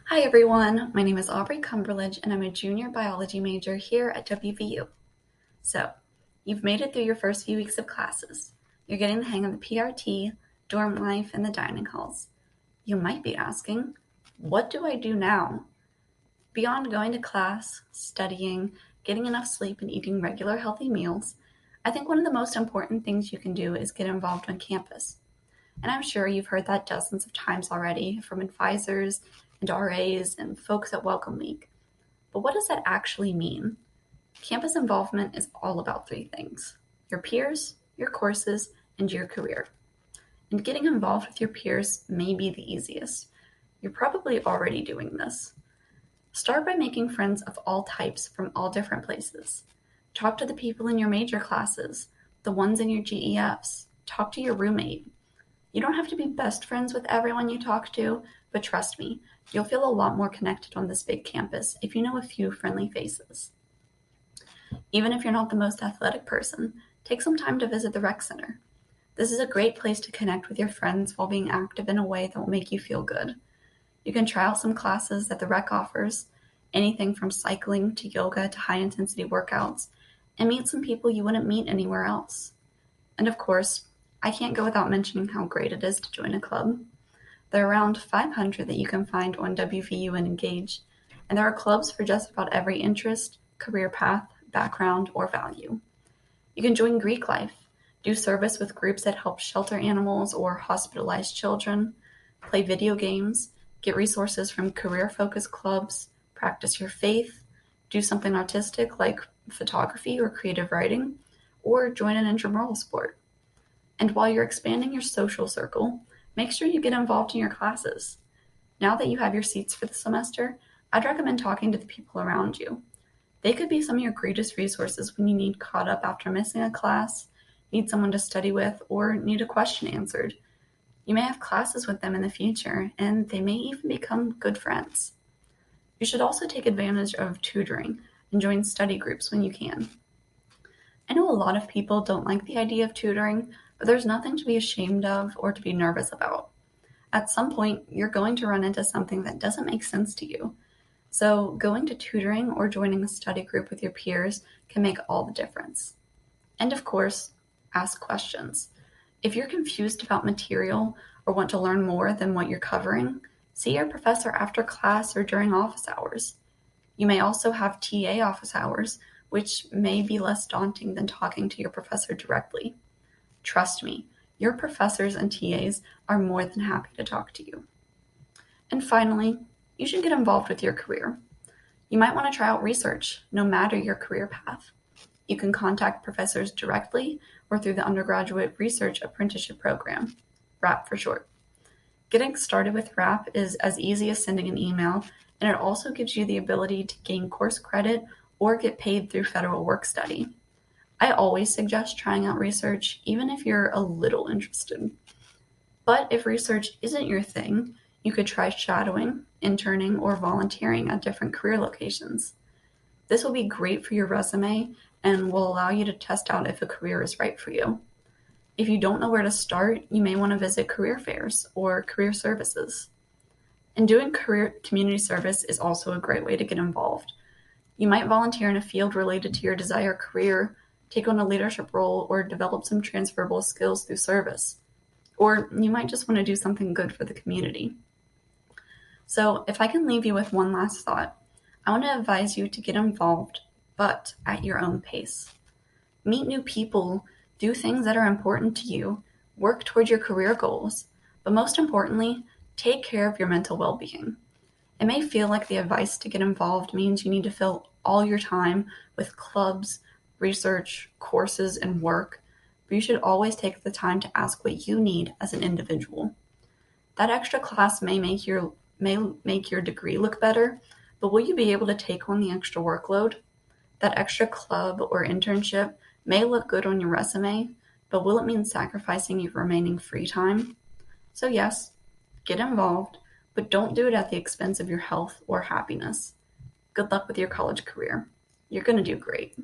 Hi everyone, my name is Aubrey Cumberledge and I'm a junior biology major here at WVU. So, you've made it through your first few weeks of classes. You're getting the hang of the PRT, dorm life, and the dining halls. You might be asking, what do I do now? Beyond going to class, studying, getting enough sleep, and eating regular healthy meals, I think one of the most important things you can do is get involved on campus. And I'm sure you've heard that dozens of times already from advisors and RAs and folks at Welcome Week. But what does that actually mean? Campus involvement is all about three things: your peers, your courses, and your career. And getting involved with your peers may be the easiest. You're probably already doing this. Start by making friends of all types from all different places. Talk to the people in your major classes, the ones in your GEFs. Talk to your roommate. You don't have to be best friends with everyone you talk to, but trust me, you'll feel a lot more connected on this big campus if you know a few friendly faces. Even if you're not the most athletic person, take some time to visit the rec center. This is a great place to connect with your friends while being active in a way that will make you feel good. You can try out some classes that the rec offers, anything from cycling to yoga to high-intensity workouts, and meet some people you wouldn't meet anywhere else. And of course, I can't go without mentioning how great it is to join a club. There are around 500 that you can find on WVU and Engage, and there are clubs for just about every interest, career path, background, or value. You can join Greek Life, do service with groups that help shelter animals or hospitalized children, play video games, get resources from career-focused clubs, practice your faith, do something artistic like photography or creative writing, or join an intramural sport. And while you're expanding your social circle, make sure you get involved in your classes. Now that you have your seats for the semester, I'd recommend talking to the people around you. They could be some of your greatest resources when you need caught up after missing a class, need someone to study with, or need a question answered. You may have classes with them in the future, and they may even become good friends. You should also take advantage of tutoring and join study groups when you can. I know a lot of people don't like the idea of tutoring, but there's nothing to be ashamed of or to be nervous about. At some point, you're going to run into something that doesn't make sense to you. So going to tutoring or joining a study group with your peers can make all the difference. And of course, ask questions. If you're confused about material or want to learn more than what you're covering, see your professor after class or during office hours. You may also have TA office hours, which may be less daunting than talking to your professor directly. Trust me, your professors and TAs are more than happy to talk to you. And finally, you should get involved with your career. You might want to try out research, no matter your career path. You can contact professors directly or through the Undergraduate Research Apprenticeship Program, RAP for short. Getting started with RAP is as easy as sending an email, and it also gives you the ability to gain course credit or get paid through federal work study. I always suggest trying out research, even if you're a little interested. But if research isn't your thing, you could try shadowing, interning, or volunteering at different career locations. This will be great for your resume and will allow you to test out if a career is right for you. If you don't know where to start, you may want to visit career fairs or career services. And doing career community service is also a great way to get involved. You might volunteer in a field related to your desired career, take on a leadership role, or develop some transferable skills through service. Or you might just want to do something good for the community. So if I can leave you with one last thought, I want to advise you to get involved, but at your own pace. Meet new people, do things that are important to you, work toward your career goals, but most importantly, take care of your mental well-being. It may feel like the advice to get involved means you need to fill all your time with clubs, research, courses, and work, but you should always take the time to ask what you need as an individual. That extra class may make your degree look better, but will you be able to take on the extra workload? That extra club or internship may look good on your resume, but will it mean sacrificing your remaining free time? So yes, get involved, but don't do it at the expense of your health or happiness. Good luck with your college career. You're going to do great.